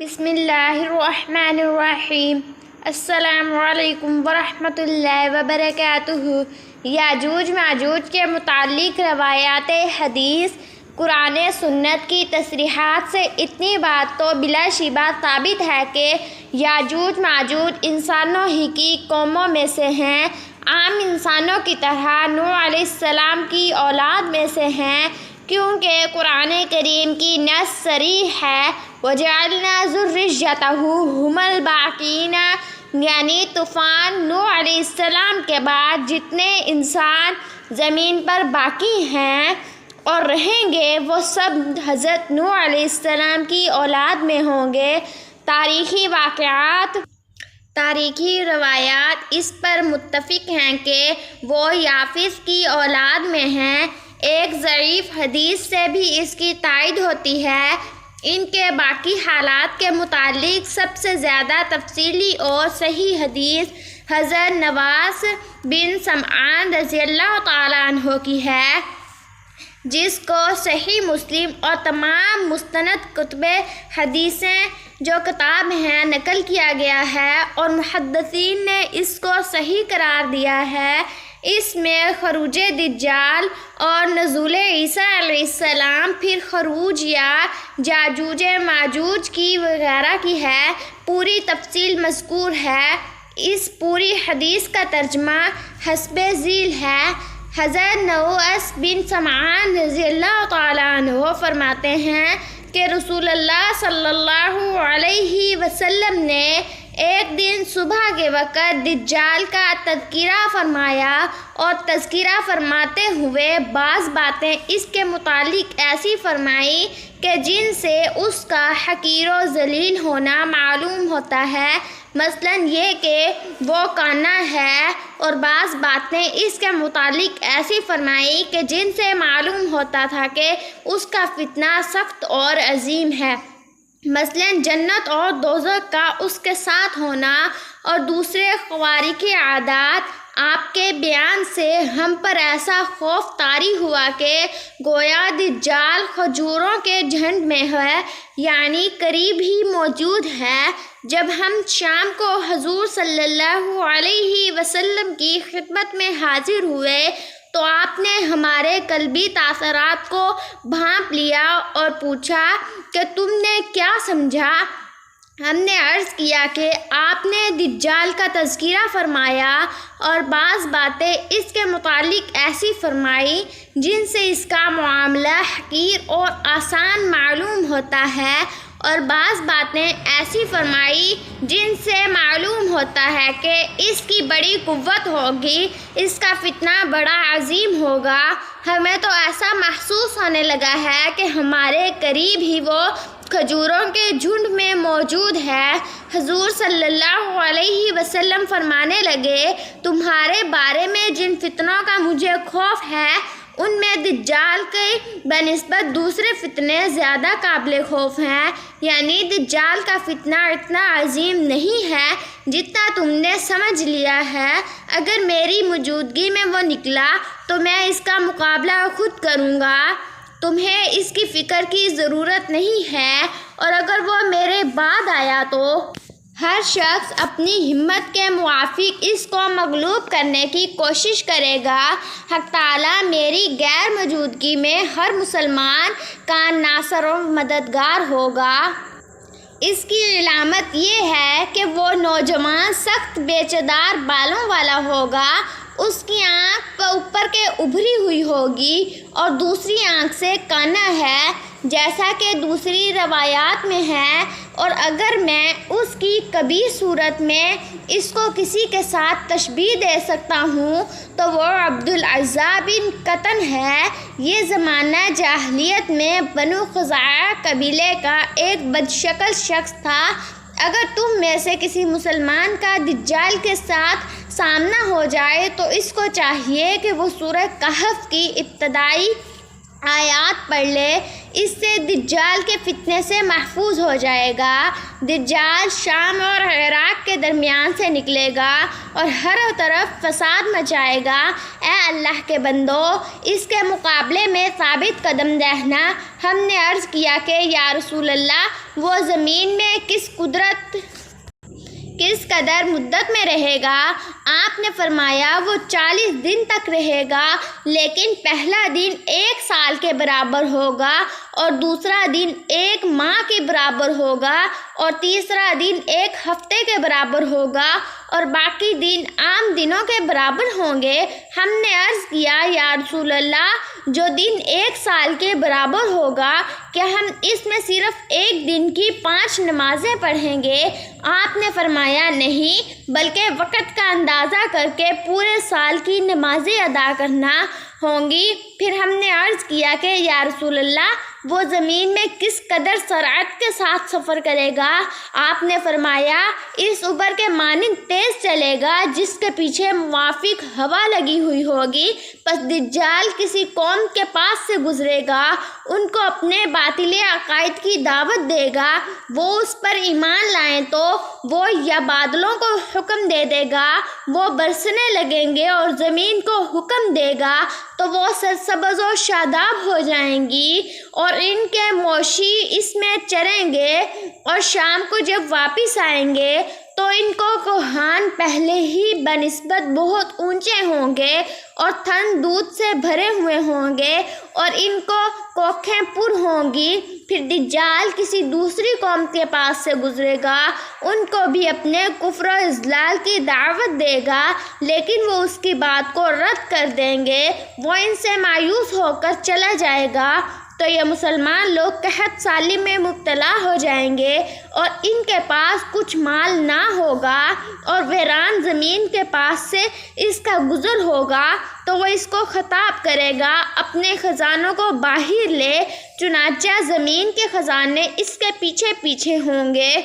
بسم اللہ الرحمن الرحیم۔ السلام علیکم ورحمۃ اللہ وبرکاتہ۔ یاجوج ماجوج کے متعلق روایات حدیث، قرآن سنت کی تصریحات سے اتنی بات تو بلا شبہ ثابت ہے کہ یاجوج ماجوج انسانوں ہی کی قوموں میں سے ہیں، عام انسانوں کی طرح نوح علیہ السلام کی اولاد میں سے ہیں، کیونکہ قرآن کریم کی نص صریح ہے وَجَعَلْنَا ذُرِّيَّتَهُ هُمُ الْبَاقِينَ، یعنی طوفان نوح علیہ السلام کے بعد جتنے انسان زمین پر باقی ہیں اور رہیں گے وہ سب حضرت نوح علیہ السلام کی اولاد میں ہوں گے۔ تاریخی واقعات، تاریخی روایات اس پر متفق ہیں کہ وہ یافس کی اولاد میں ہیں۔ ایک ضعیف حدیث سے بھی اس کی تائید ہوتی ہے۔ ان کے باقی حالات کے متعلق سب سے زیادہ تفصیلی اور صحیح حدیث حضرت نواس بن سمعان رضی اللہ تعالیٰ عنہ کی ہے، جس کو صحیح مسلم اور تمام مستند کتب حدیثیں جو کتاب ہیں نقل کیا گیا ہے، اور محدثین نے اس کو صحیح قرار دیا ہے۔ اس میں خروج دجال اور نزول عیسیٰ علیہ السلام، پھر خروج یا یاجوج ماجوج کی وغیرہ کی ہے پوری تفصیل مذکور ہے۔ اس پوری حدیث کا ترجمہ حسب ذیل ہے۔ حضرت نواس بن سمعان رضی اللہ تعالیٰ عنہ فرماتے ہیں کہ رسول اللہ صلی اللہ علیہ وسلم نے ایک دن صبح کے وقت دجال کا تذکرہ فرمایا، اور تذکرہ فرماتے ہوئے بعض باتیں اس کے متعلق ایسی فرمائی کہ جن سے اس کا حقیر و ذلیل ہونا معلوم ہوتا ہے، مثلاً یہ کہ وہ کانا ہے، اور بعض باتیں اس کے متعلق ایسی فرمائی کہ جن سے معلوم ہوتا تھا کہ اس کا فتنہ سخت اور عظیم ہے، مثلاً جنت اور دوزخ کا اس کے ساتھ ہونا، اور دوسرے خوارق عادات۔ آپ کے بیان سے ہم پر ایسا خوف طاری ہوا کہ گویا دجال کھجوروں کے جھنڈ میں ہے، یعنی قریب ہی موجود ہے۔ جب ہم شام کو حضور صلی اللہ علیہ وسلم کی خدمت میں حاضر ہوئے تو آپ نے ہمارے قلبی تاثرات کو بھانپ لیا اور پوچھا کہ تم نے کیا سمجھا؟ ہم نے عرض کیا کہ آپ نے دجال کا تذکرہ فرمایا اور بعض باتیں اس کے متعلق ایسی فرمائی جن سے اس کا معاملہ حقیر اور آسان معلوم ہوتا ہے، اور بعض باتیں ایسی فرمائی جن سے معلوم ہوتا ہے کہ اس کی بڑی قوت ہوگی، اس کا فتنہ بڑا عظیم ہوگا۔ ہمیں تو ایسا محسوس ہونے لگا ہے کہ ہمارے قریب ہی وہ کھجوروں کے جھنڈ میں موجود ہے۔ حضور صلی اللہ علیہ وسلم فرمانے لگے، تمہارے بارے میں جن فتنوں کا مجھے خوف ہے ان میں دجال کے بنسبت دوسرے فتنے زیادہ قابل خوف ہیں، یعنی دجال کا فتنہ اتنا عظیم نہیں ہے جتنا تم نے سمجھ لیا ہے۔ اگر میری موجودگی میں وہ نکلا تو میں اس کا مقابلہ خود کروں گا، تمہیں اس کی فکر کی ضرورت نہیں ہے، اور اگر وہ میرے بعد آیا تو ہر شخص اپنی ہمت کے موافق اس کو مغلوب کرنے کی کوشش کرے گا۔ حق تعالیٰ میری غیر موجودگی میں ہر مسلمان کا ناصر و مددگار ہوگا۔ اس کی علامت یہ ہے کہ وہ نوجوان سخت بیچدار بالوں والا ہوگا، اس کی آنکھ اوپر کے ابھری ہوئی ہوگی اور دوسری آنکھ سے کانا ہے، جیسا کہ دوسری روایات میں ہے، اور اگر میں اس کی کبھی صورت میں اس کو کسی کے ساتھ تشبیہ دے سکتا ہوں تو وہ عبدالعزیٰ بن قطن ہے۔ یہ زمانہ جاہلیت میں بنو خزاعہ قبیلے کا ایک بدشکل شخص تھا۔ اگر تم میں سے کسی مسلمان کا دجال کے ساتھ سامنا ہو جائے تو اس کو چاہیے کہ وہ سورہ کہف کی ابتدائی آیات پڑھ لے، اس سے دجال کے فتنے سے محفوظ ہو جائے گا۔ دجال شام اور عراق کے درمیان سے نکلے گا اور ہر طرف فساد مچائے گا۔ اے اللہ کے بندو، اس کے مقابلے میں ثابت قدم رہنا۔ ہم نے عرض کیا کہ یا رسول اللہ، وہ زمین میں کس قدر مدت میں رہے گا؟ آپ نے فرمایا وہ 40 دن تک رہے گا، لیکن پہلا دن 1 سال کے برابر ہوگا اور دوسرا دن 1 ماہ کے برابر ہوگا اور تیسرا دن 1 ہفتے کے برابر ہوگا اور باقی دن عام دنوں کے برابر ہوں گے۔ ہم نے عرض کیا یا رسول اللہ، جو دن 1 سال کے برابر ہوگا، کیا ہم اس میں صرف 1 دن کی 5 نمازیں پڑھیں گے؟ آپ نے فرمایا نہیں، بلکہ وقت کا اندازہ کر کے پورے سال کی نمازیں ادا کرنا ہوں گی۔ پھر ہم نے عرض کیا کہ یا رسول اللہ، وہ زمین میں کس قدر سرعت کے ساتھ سفر کرے گا؟ آپ نے فرمایا اس اوپر کے مانند تیز چلے گا جس کے پیچھے موافق ہوا لگی ہوئی ہوگی۔ پس دجال کسی قوم کے پاس سے گزرے گا، ان کو اپنے باطل عقائد کی دعوت دے گا، وہ اس پر ایمان لائیں تو وہ یا بادلوں کو حکم دے دے گا، وہ برسنے لگیں گے، اور زمین کو حکم دے گا تو وہ سرسبز و شاداب ہو جائیں گی اور ان کے مویشی اس میں چریں گے، اور شام کو جب واپس آئیں گے تو ان کو کوہان پہلے ہی بنسبت بہت اونچے ہوں گے اور تھن دودھ سے بھرے ہوئے ہوں گے اور ان کو کوکھیں پر ہوں گی۔ پھر دجال کسی دوسری قوم کے پاس سے گزرے گا، ان کو بھی اپنے کفر و اضلال کی دعوت دے گا، لیکن وہ اس کی بات کو رد کر دیں گے، وہ ان سے مایوس ہو کر چلا جائے گا، تو یہ مسلمان لوگ قحط سالی میں مبتلا ہو جائیں گے اور ان کے پاس کچھ مال نہ ہوگا اور ویران زمین کے پاس سے اس کا گزر ہوگا، تو وہ اس کو خطاب کرے گا اپنے خزانوں کو باہر لے، چنانچہ زمین کے خزانے اس کے پیچھے پیچھے ہوں گے،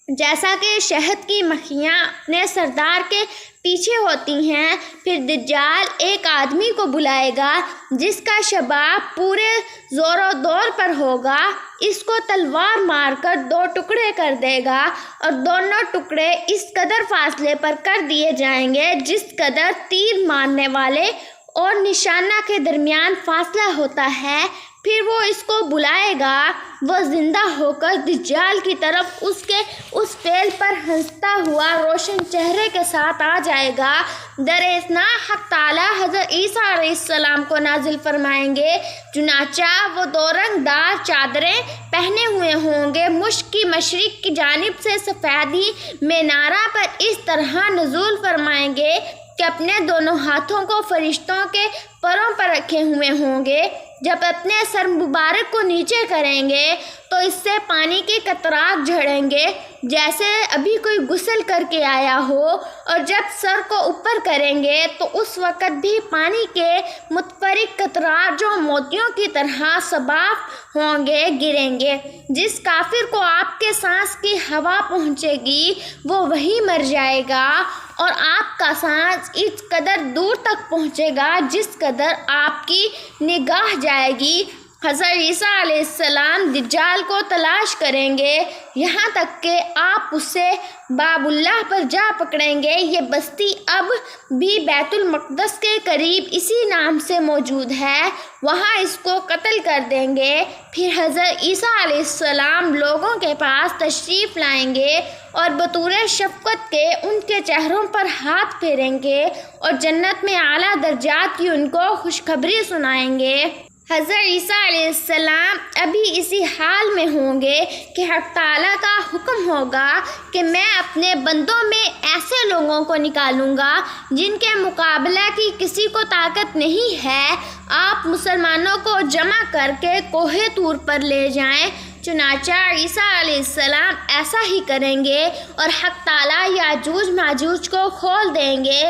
جیسا کہ شہد کی مکھیاں اپنے سردار کے پیچھے ہوتی ہیں۔ پھر دجال ایک آدمی کو بلائے گا جس کا شباب پورے زور و دور پر ہوگا، اس کو تلوار مار کر 2 ٹکڑے کر دے گا اور دونوں ٹکڑے اس قدر فاصلے پر کر دیے جائیں گے جس قدر تیر مارنے والے اور نشانہ کے درمیان فاصلہ ہوتا ہے۔ پھر وہ اس کو بلائے گا، وہ زندہ ہو کر دجال کی طرف اس فعل پر ہنستا ہوا روشن چہرے کے ساتھ آ جائے گا۔ در اثنا حق تعالیٰ حضرت عیسیٰ علیہ السلام کو نازل فرمائیں گے، چنانچہ وہ 2 رنگ دار چادریں پہنے ہوئے ہوں گے، مشک کی مشرق کی جانب سے سفیدی مینارہ پر اس طرح نزول فرمائیں گے کہ اپنے دونوں ہاتھوں کو فرشتوں کے پروں پر رکھے ہوئے ہوں گے۔ جب اپنے سر مبارک کو نیچے کریں گے تو اس سے پانی کے قطرات جھڑیں گے جیسے ابھی کوئی غسل کر کے آیا ہو، اور جب سر کو اوپر کریں گے تو اس وقت بھی پانی کے متفرق قطرات جو موتیوں کی طرح شفاف ہوں گے گریں گے۔ جس کافر کو آپ کے سانس کی ہوا پہنچے گی وہ وہی مر جائے گا، اور آپ کا سانس اس قدر دور تک پہنچے گا جس قدر آپ کی نگاہ جائے گی۔ حضرت عیسیٰ علیہ السلام دجال کو تلاش کریں گے یہاں تک کہ آپ اسے باب اللہ پر جا پکڑیں گے۔ یہ بستی اب بھی بیت المقدس کے قریب اسی نام سے موجود ہے، وہاں اس کو قتل کر دیں گے۔ پھر حضرت عیسیٰ علیہ السلام لوگوں کے پاس تشریف لائیں گے اور بطور شفقت کے ان کے چہروں پر ہاتھ پھیریں گے اور جنت میں اعلیٰ درجات کی ان کو خوشخبری سنائیں گے۔ حضرت عیسیٰ علیہ السلام ابھی اسی حال میں ہوں گے کہ حق تعالیٰ کا حکم ہوگا کہ میں اپنے بندوں میں ایسے لوگوں کو نکالوں گا جن کے مقابلہ کی کسی کو طاقت نہیں ہے۔ آپ مسلمانوں کو جمع کر کے کوہ طور پر لے جائیں۔ چنانچہ عیسیٰ علیہ السلام ایسا ہی کریں گے اور حق تعالیٰ یاجوج ماجوج کو کھول دیں گے۔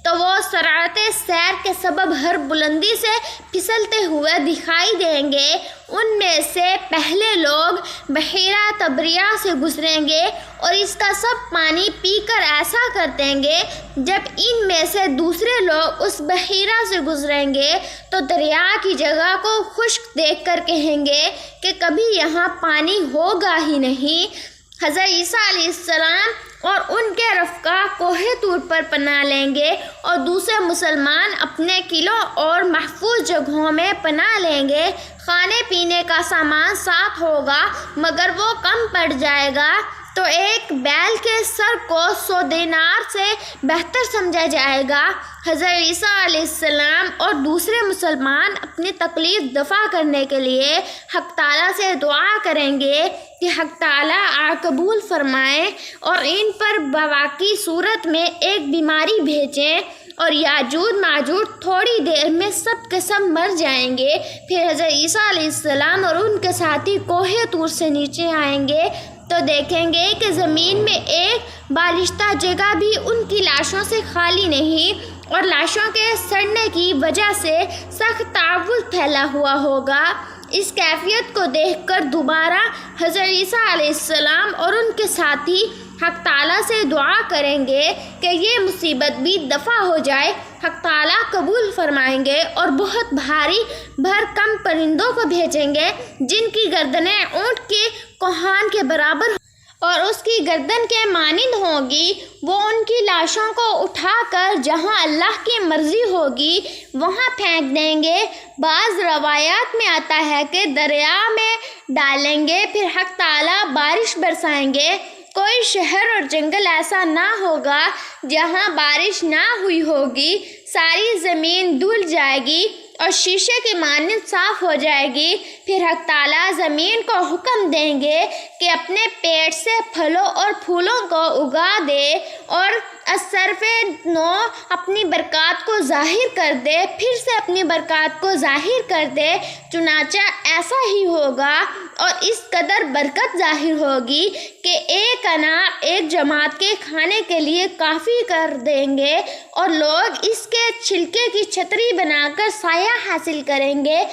تو وہ سرعت سیر کے سبب ہر بلندی سے پھسلتے ہوئے دکھائی دیں گے۔ ان میں سے پہلے لوگ بحیرہ طبریہ سے گزریں گے اور اس کا سب پانی پی کر ایسا کر دیں گے۔ جب ان میں سے دوسرے لوگ اس بحیرہ سے گزریں گے تو دریا کی جگہ کو خشک دیکھ کر کہیں گے کہ کبھی یہاں پانی ہوگا ہی نہیں۔ حضرت عیسیٰ علیہ السلام اور ان کے رفقا کوہ طور پر پناہ لیں گے اور دوسرے مسلمان اپنے قلعوں اور محفوظ جگہوں میں پناہ لیں گے۔ کھانے پینے کا سامان ساتھ ہوگا مگر وہ کم پڑ جائے گا تو ایک بیل کے سر کو 100 دینار سے بہتر سمجھا جائے گا۔ حضرت عیسیٰ علیہ السلام اور دوسرے مسلمان اپنی تکلیف دفع کرنے کے لیے حق تعالیٰ سے دعا کریں گے کہ حق تعالیٰ قبول فرمائیں اور ان پر بواقعی صورت میں ایک بیماری بھیجیں اور یاجوج ماجوج تھوڑی دیر میں سب کے سب مر جائیں گے۔ پھر حضرت عیسیٰ علیہ السلام اور ان کے ساتھی کوہ طور سے نیچے آئیں گے تو دیکھیں گے کہ زمین میں ایک بالشتہ جگہ بھی ان کی لاشوں سے خالی نہیں اور لاشوں کے سڑنے کی وجہ سے سخت تعفن پھیلا ہوا ہوگا۔ اس کیفیت کو دیکھ کر دوبارہ حضرت عیسیٰ علیہ السلام اور ان کے ساتھی حق تعالیٰ سے دعا کریں گے کہ یہ مصیبت بھی دفع ہو جائے۔ حق تعالیٰ قبول فرمائیں گے اور بہت بھاری بھرکم پرندوں کو بھیجیں گے جن کی گردنیں اونٹ کے کوہان کے برابر اور اس کی گردن کے مانند ہوگی۔ وہ ان کی لاشوں کو اٹھا کر جہاں اللہ کی مرضی ہوگی وہاں پھینک دیں گے۔ بعض روایات میں آتا ہے کہ دریا میں ڈالیں گے، پھر حق تعالیٰ بارش برسائیں گے۔ کوئی شہر اور جنگل ایسا نہ ہوگا جہاں بارش نہ ہوئی ہوگی۔ ساری زمین دھل جائے گی اور شیشے کی مانند صاف ہو جائے گی۔ پھر حق تعالیٰ زمین کو حکم دیں گے کہ اپنے پیٹ سے پھلوں اور پھولوں کو اگا دے اور اثرف نو اپنی برکات کو ظاہر کر دے، پھر سے اپنی برکات کو ظاہر کر دے۔ چنانچہ ایسا ہی ہوگا اور اس قدر برکت ظاہر ہوگی کہ ایک انار ایک جماعت کے کھانے کے لیے کافی کر دیں گے اور لوگ اس کے چھلکے کی چھتری بنا کر سایہ حاصل کریں گے۔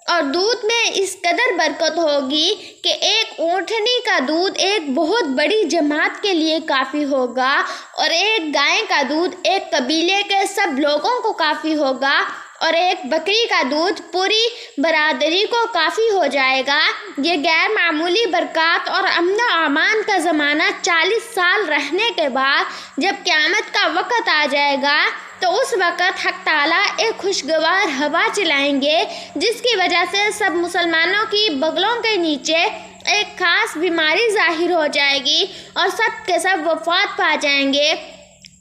اور دودھ میں اس قدر برکت ہوگی کہ ایک اونٹنی کا دودھ ایک بہت بڑی جماعت کے لیے کافی ہوگا اور ایک گائے کا دودھ ایک قبیلے کے سب لوگوں کو کافی ہوگا اور ایک بکری کا دودھ پوری برادری کو کافی ہو جائے گا۔ یہ غیر معمولی برکات اور امن و امان کا زمانہ 40 سال رہنے کے بعد جب قیامت کا وقت آ جائے گا تو اس وقت حق تعالیٰ ایک خوشگوار ہوا چلائیں گے جس کی وجہ سے سب مسلمانوں کی بغلوں کے نیچے ایک خاص بیماری ظاہر ہو جائے گی اور سب کے سب وفات پا جائیں گے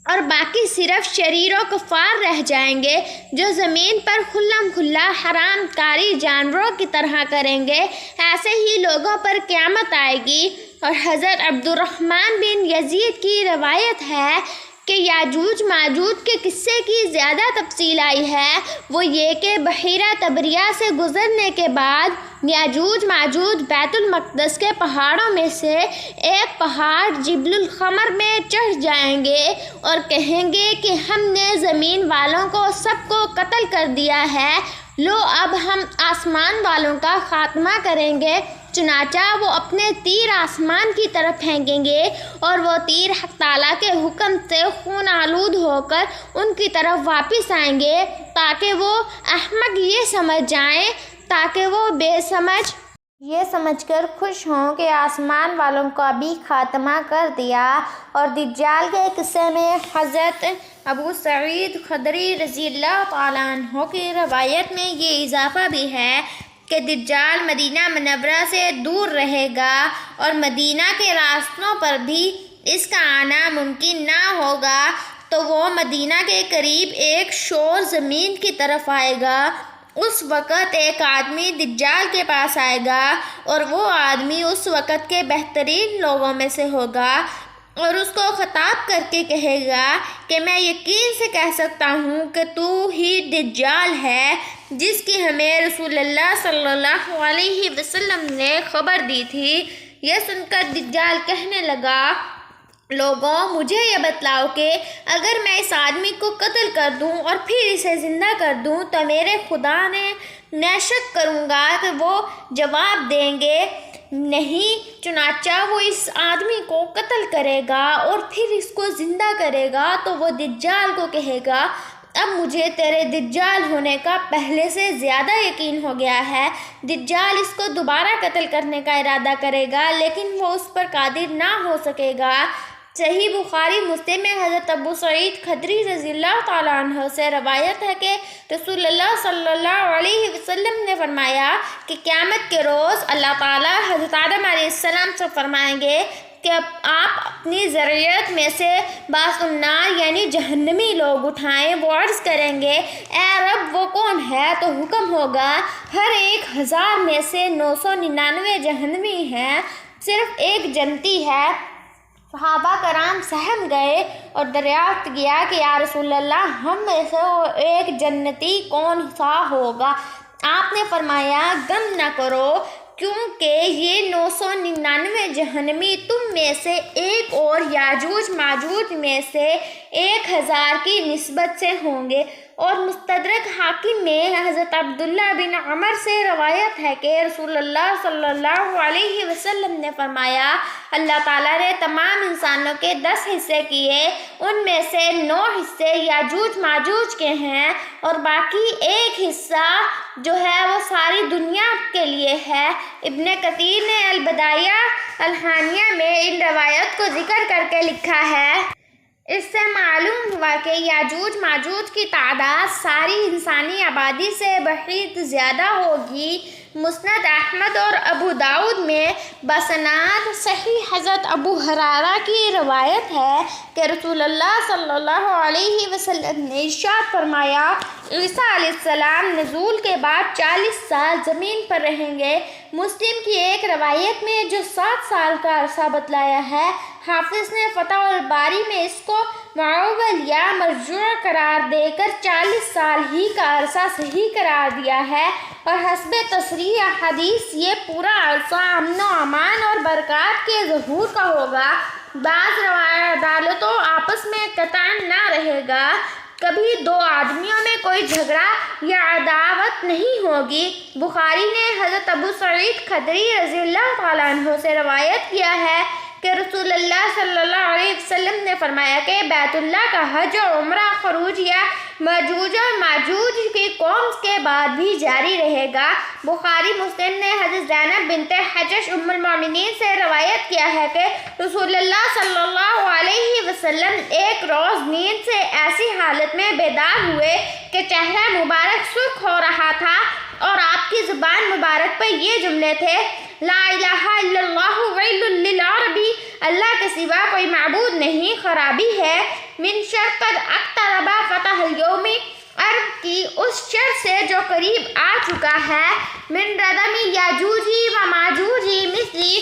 اور باقی صرف شریر و کفار رہ جائیں گے جو زمین پر کھلم کھلا حرام کاری جانوروں کی طرح کریں گے۔ ایسے ہی لوگوں پر قیامت آئے گی۔ اور حضرت عبد الرحمن بن یزید کی روایت ہے کہ یاجوج ماجوج کے قصے کی زیادہ تفصیل آئی ہے۔ وہ یہ کہ بحیرہ طبریہ سے گزرنے کے بعد یاجوج ماجوج بیت المقدس کے پہاڑوں میں سے ایک پہاڑ جبل القمر میں چڑھ جائیں گے اور کہیں گے کہ ہم نے زمین والوں کو سب کو قتل کر دیا ہے، لو اب ہم آسمان والوں کا خاتمہ کریں گے۔ چنانچہ وہ اپنے تیر آسمان کی طرف پھینکیں گے اور وہ تیر حق تعالیٰ کے حکم سے خون آلود ہو کر ان کی طرف واپس آئیں گے تاکہ وہ احمق بے سمجھ یہ سمجھ کر خوش ہوں کہ آسمان والوں کا بھی خاتمہ کر دیا۔ اور دجال کے قصے میں حضرت ابو سعید خدری رضی اللہ تعالیٰ عنہ کی روایت میں یہ اضافہ بھی ہے کہ دجال مدینہ منورہ سے دور رہے گا اور مدینہ کے راستوں پر بھی اس کا آنا ممکن نہ ہوگا، تو وہ مدینہ کے قریب ایک شور زمین کی طرف آئے گا۔ اس وقت ایک آدمی دجال کے پاس آئے گا اور وہ آدمی اس وقت کے بہترین لوگوں میں سے ہوگا اور اس کو خطاب کر کے کہے گا کہ میں یقین سے کہہ سکتا ہوں کہ تو ہی دجال ہے جس کی ہمیں رسول اللہ صلی اللہ علیہ وسلم نے خبر دی تھی۔ یہ سن کر دجال کہنے لگا لوگوں مجھے یہ بتلاؤ کہ اگر میں اس آدمی کو قتل کر دوں اور پھر اسے زندہ کر دوں تو میرے خدا نے شک کروں گا کہ وہ جواب دیں گے نہیں، چنانچہ وہ اس آدمی کو قتل کرے گا اور پھر اس کو زندہ کرے گا تو وہ دجال کو کہے گا اب مجھے تیرے دجال ہونے کا پہلے سے زیادہ یقین ہو گیا ہے۔ دجال اس کو دوبارہ قتل کرنے کا ارادہ کرے گا لیکن وہ اس پر قادر نہ ہو سکے گا۔ صحیح بخاری مسلم میں حضرت ابو سعید خدری رضی اللہ تعالیٰ عنہ سے روایت ہے کہ رسول اللہ صلی اللہ علیہ وسلم نے فرمایا کہ قیامت کے روز اللہ تعالیٰ حضرت آدم علیہ السلام سے فرمائیں گے کہ آپ اپنی ذریت میں سے بعض النار یعنی جہنمی لوگ اٹھائیں۔ وہ عرض کریں گے اے رب وہ کون ہے؟ تو حکم ہوگا ہر 1000 میں سے 999 جہنمی ہیں، صرف ایک جنتی ہے۔ صحابہ کرام سہم گئے اور دریافت کیا کہ یا رسول اللہ ہم میں سے ایک جنتی کون سا ہوگا؟ آپ نے فرمایا غم نہ کرو کیونکہ یہ 999 جہنمی تم میں سے ایک اور یاجوج ماجوج میں سے 1000 کی نسبت سے ہوں گے۔ اور مستدرک حاکم میں حضرت عبداللہ بن عمر سے روایت ہے کہ رسول اللہ صلی اللہ علیہ وسلم نے فرمایا اللہ تعالیٰ نے تمام انسانوں کے 10 حصے کیے، ان میں سے 9 حصے یاجوج ماجوج کے ہیں اور باقی 1 حصہ جو ہے وہ ساری دنیا کے لیے ہے۔ ابن کثیر نے البدایہ الہانیہ میں ان روایت کو ذکر کر کے لکھا ہے اس سے معلوم ہوا کہ یاجوج ماجوج کی تعداد ساری انسانی آبادی سے بہت زیادہ ہوگی۔ مسند احمد اور ابو داؤد میں بسناد صحیح حضرت ابو ہریرہ کی روایت ہے کہ رسول اللہ صلی اللہ علیہ وسلم نے ارشاد فرمایا عیسیٰ علیہ السلام نزول کے بعد 40 سال زمین پر رہیں گے۔ مسلم کی ایک روایت میں جو 7 سال کا عرصہ بتلایا ہے، حافظ نے فتح الباری میں اس کو معول یا مرجوع قرار دے کر 40 سال ہی کا عرصہ صحیح قرار دیا ہے، اور حسب تصریح حدیث یہ پورا عرصہ امن و امان اور برکات کے ظہور کا ہوگا۔ بعض عدالتوں آپس میں قطعاً نہ رہے گا، کبھی 2 آدمیوں میں کوئی جھگڑا یا عداوت نہیں ہوگی۔ بخاری نے حضرت ابو سعید خدری رضی اللہ تعالیٰ عنہ سے روایت کیا ہے کہ رسول اللہ صلی اللہ علیہ وسلم نے فرمایا کہ بیت اللہ کا حج و عمرہ خروج یا ماجوج اور ماجوج کی قوم کے بعد بھی جاری رہے گا۔ بخاری مسلم نے حضرت زینب بنت حجش ام المومنین سے روایت کیا ہے کہ رسول اللہ صلی اللہ علیہ وسلم ایک روز نیند سے ایسی حالت میں بیدار ہوئے کہ چہرہ مبارک سرخ ہو رہا تھا اور آپ کی زبان مبارک پر یہ جملے تھے لا الہ الا اللہ ویل للعربی، اللہ کے سوا کوئی معبود نہیں، خرابی ہے، من شر قد اقترب فتح اليوم، عرب کی اس شر سے جو قریب آ چکا ہے، من ردم یاجوجی و ماجوجی مثلی،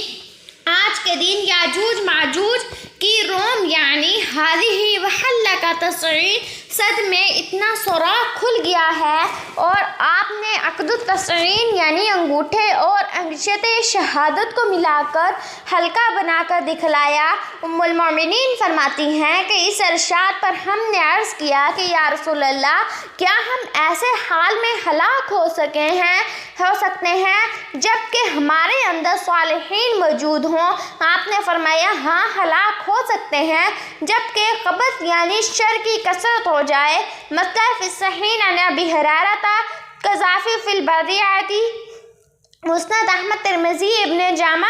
آج کے دن یاجوج ماجوج کی روم یعنی ہذہ وحل کا تصعید صد میں اتنا سوراخ کھل گیا ہے، اور آپ نے عقد التسعین یعنی انگوٹھے اور انگشت شہادت کو ملا کر حلقہ بنا کر دکھلایا۔ ام المومنین فرماتی ہیں کہ اس ارشاد پر ہم نے عرض کیا کہ یا رسول اللہ کیا ہم ایسے حال میں ہلاک ہو سکتے ہیں جب کہ ہمارے اندر صالحین موجود ہوں؟ آپ نے فرمایا ہاں ہلاک ہو سکتے ہیں جب کہ خبث یعنی شر کی کثرت ہو جائے۔ مسند فی الصحیحین عن ابی ہریرہ قذافی فی البدیعۃ، مسند احمد ترمذی ابن جامع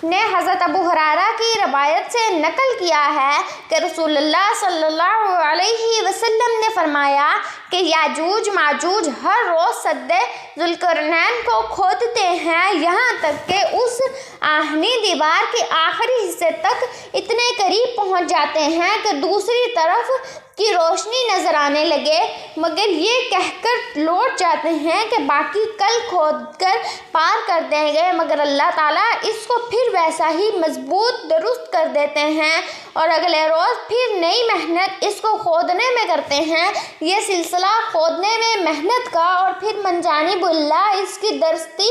نے حضرت ابو ہریرہ کی روایت سے نقل کیا ہے کہ رسول اللہ صلی اللہ علیہ وسلم نے فرمایا کہ یاجوج ماجوج ہر روز سد ذوالقرنین کو کھودتے ہیں یہاں تک کہ اس آہنی دیوار کے آخری حصے تک اتنے قریب پہنچ جاتے ہیں کہ دوسری طرف کی روشنی نظر آنے لگے، مگر یہ کہہ کر لوٹ جاتے ہیں کہ باقی کل کھود کر پار کر دیں گے، مگر اللہ تعالیٰ اس کو پھر ویسا ہی مضبوط درست کر دیتے ہیں اور اگلے روز پھر نئی محنت اس کو کھودنے میں کرتے ہیں۔ یہ سلسلہ کھودنے میں محنت کا اور پھر من جانب اللہ اس کی درستی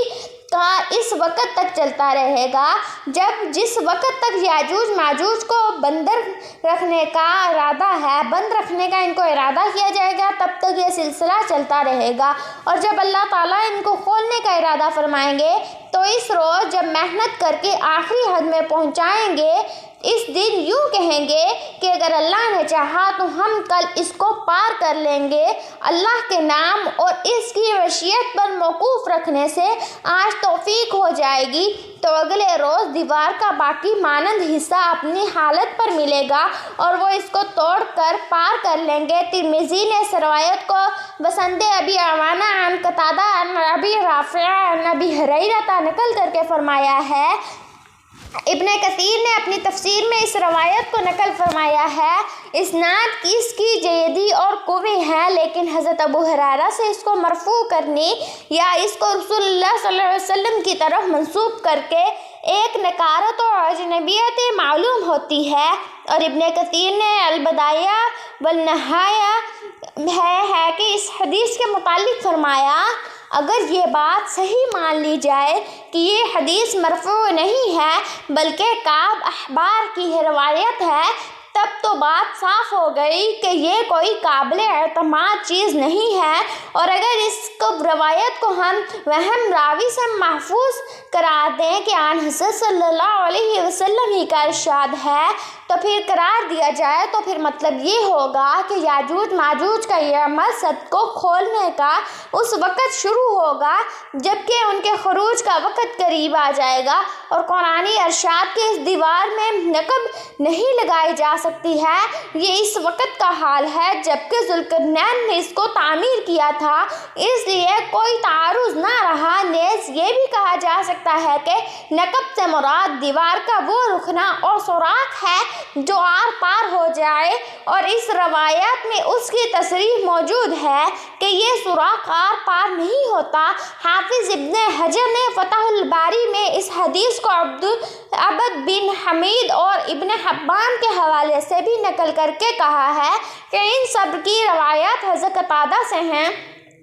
کا اس وقت تک چلتا رہے گا جس وقت تک یاجوج ماجوج کو بند رکھنے کا ان کو ارادہ کیا جائے گا، تب تک یہ سلسلہ چلتا رہے گا۔ اور جب اللہ تعالیٰ ان کو کھولنے کا ارادہ فرمائیں گے تو اس روز جب محنت کر کے آخری حد میں پہنچائیں گے، اس دن یوں کہیں گے کہ اگر اللہ نے چاہا تو ہم کل اس کو پار کر لیں گے۔ اللہ کے نام اور اس کی مشیت پر موقوف رکھنے سے آج توفیق ہو جائے گی تو اگلے روز دیوار کا باقی مانند حصہ اپنی حالت پر ملے گا اور وہ اس کو توڑ کر پار کر لیں گے۔ ترمذی نے اس روایت کو بسند ابی عوانہ عن قتادہ عن ابی رافع عن ابی ہریرہ نقل کر کے فرمایا ہے۔ ابن کثیر نے اپنی تفسیر میں اس روایت کو نقل فرمایا ہے۔ اسناد اس کی جیدی اور قوی ہے، لیکن حضرت ابو ہریرہ سے اس کو مرفوع کرنے یا اس کو رسول اللہ صلی اللہ علیہ وسلم کی طرف منسوب کر کے ایک نکارت و اجنبیت معلوم ہوتی ہے۔ اور ابن کثیر نے البدایہ والنہایہ ہے کہ اس حدیث کے متعلق فرمایا، اگر یہ بات صحیح مان لی جائے کہ یہ حدیث مرفوع نہیں ہے بلکہ کعب احبار کی روایت ہے، تب تو بات صاف ہو گئی کہ یہ کوئی قابل اعتماد چیز نہیں ہے، اور اگر اس روایت کو ہم وہم راوی سے محفوظ قرار دیں کہ آن حضرت صلی اللہ علیہ وسلم ہی کا ارشاد ہے تو پھر قرار دیا جائے تو پھر مطلب یہ ہوگا کہ یاجوج ماجوج کا یہ عمل صد کو کھولنے کا اس وقت شروع ہوگا جبکہ ان کے خروج کا وقت قریب آ جائے گا، اور قرآنی ارشاد کے اس دیوار میں نقب نہیں لگائی جا سکتی ہے۔ یہ اس وقت کا حال ہے جبکہ ذوالقرنین نے اس کو تعمیر کیا تھا، اس لیے کوئی تعارض نہ رہا۔ نیز یہ بھی کہا جا سکتا ہے کہ نقب سے مراد دیوار کا وہ رکنا اور سوراخ ہے جو آر پار ہو جائے، اور اس روایت میں اس کی تصریح موجود ہے کہ یہ سوراخ آر پار نہیں ہوتا۔ حافظ ابن حجر نے فتح الباری میں اس حدیث کو عبد بن حمید اور ابن حبان کے حوالے سے بھی نقل کر کے کہا ہے کہ ان سب کی روایات حضرت قتادہ سے ہیں،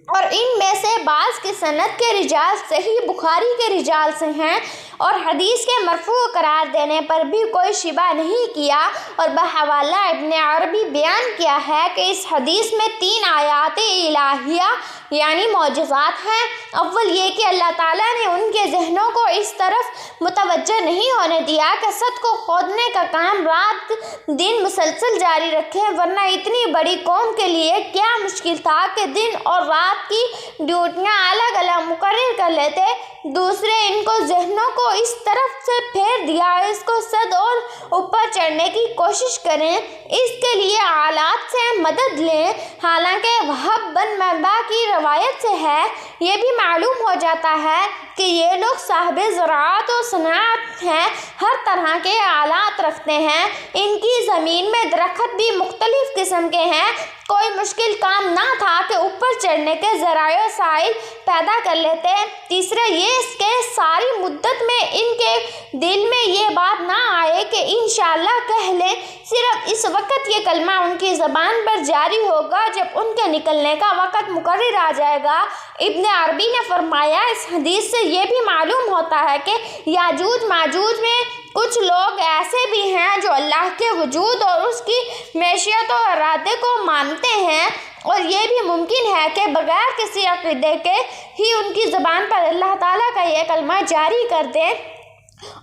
اور ان میں سے بعض کی سند کے رجال صحیح بخاری کے رجال سے ہیں، اور حدیث کے مرفوع قرار دینے پر بھی کوئی شبہ نہیں کیا۔ اور بحوالہ ابن عربی بیان کیا ہے کہ اس حدیث میں 3 آیات الہیہ یعنی معجزات ہیں۔ اول یہ کہ اللہ تعالیٰ نے ان کے ذہنوں کو اس طرف متوجہ نہیں ہونے دیا کہ سد کو کھودنے کا کام رات دن مسلسل جاری رکھیں، ورنہ اتنی بڑی قوم کے لیے کیا مشکل تھا کہ دن اور رات کی ڈیوٹیاں الگ الگ مقرر کر لیتے۔ دوسرے، ان کو ذہنوں کو اس طرف سے پھیر دیا اس کو سد اور اوپر چڑھنے کی کوشش کریں، اس کے لیے آلات سے مدد لیں، حالانکہ وہب بن منبع کی روایت سے ہے۔ یہ بھی معلوم ہو جاتا ہے کہ یہ لوگ صاحب زراعت و صنعت ہیں، ہر طرح کے آلات رکھتے ہیں، ان کی زمین میں درخت بھی مختلف قسم کے ہیں، کوئی مشکل کام نہ تھا کہ اوپر چڑھنے کے ذرائع وسائل پیدا کر لیتے۔ تیسرا یہ کہ ساری مدت میں ان کے دل میں یہ بات نہ آئے کہ انشاءاللہ کہہ لیں، صرف اس وقت یہ کلمہ ان کی زبان پر جاری ہوگا جب ان کے نکلنے کا وقت مقرر آ جائے گا۔ ابن عربی نے فرمایا، اس حدیث سے یہ بھی معلوم ہوتا ہے کہ یاجوج ماجوج میں کچھ لوگ ایسے بھی ہیں جو اللہ کے وجود اور اس کی معیشت و ارادے کو مانتے ہیں، اور یہ بھی ممکن ہے کہ بغیر کسی عقیدے کے ہی ان کی زبان پر اللہ تعالیٰ کا یہ کلمہ جاری کر دیں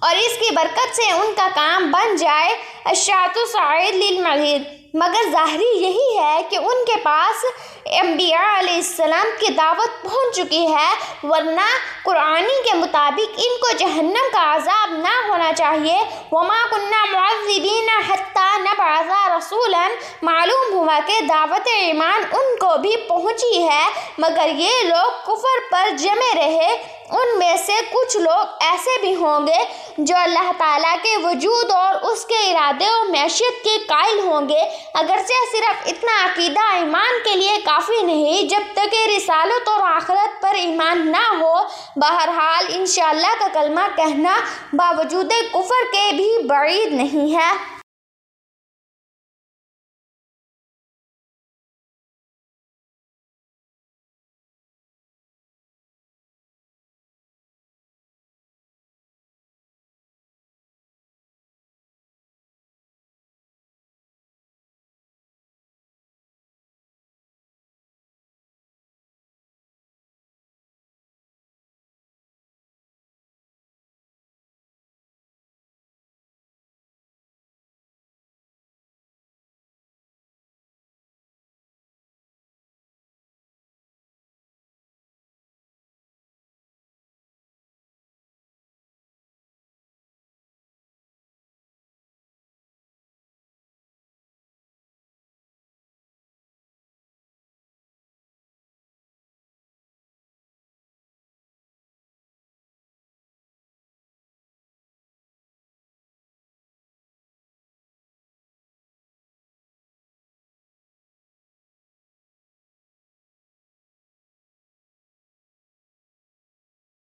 اور اس کی برکت سے ان کا کام بن جائے۔ الشاۃ صعید للمعید، مگر ظاہری یہی ہے کہ ان کے پاس انبیاء علیہ السلام کی دعوت پہنچ چکی ہے، ورنہ قرآنی کے مطابق ان کو جہنم کا عذاب نہ ہونا چاہیے۔ وما كنا معذبین حتی نبعث رسولا، معلوم ہوا کہ دعوت ایمان ان کو بھی پہنچی ہے، مگر یہ لوگ کفر پر جمے رہے۔ ان میں سے کچھ لوگ ایسے بھی ہوں گے جو اللہ تعالیٰ کے وجود اور اس کے ارادے و معیشت کے قائل ہوں گے، اگرچہ صرف اتنا عقیدہ ایمان کے لیے کافی نہیں جب تک کہ رسالت اور آخرت پر ایمان نہ ہو۔ بہرحال انشاءاللہ کا کلمہ کہنا باوجود کفر کے بھی بعید نہیں ہے۔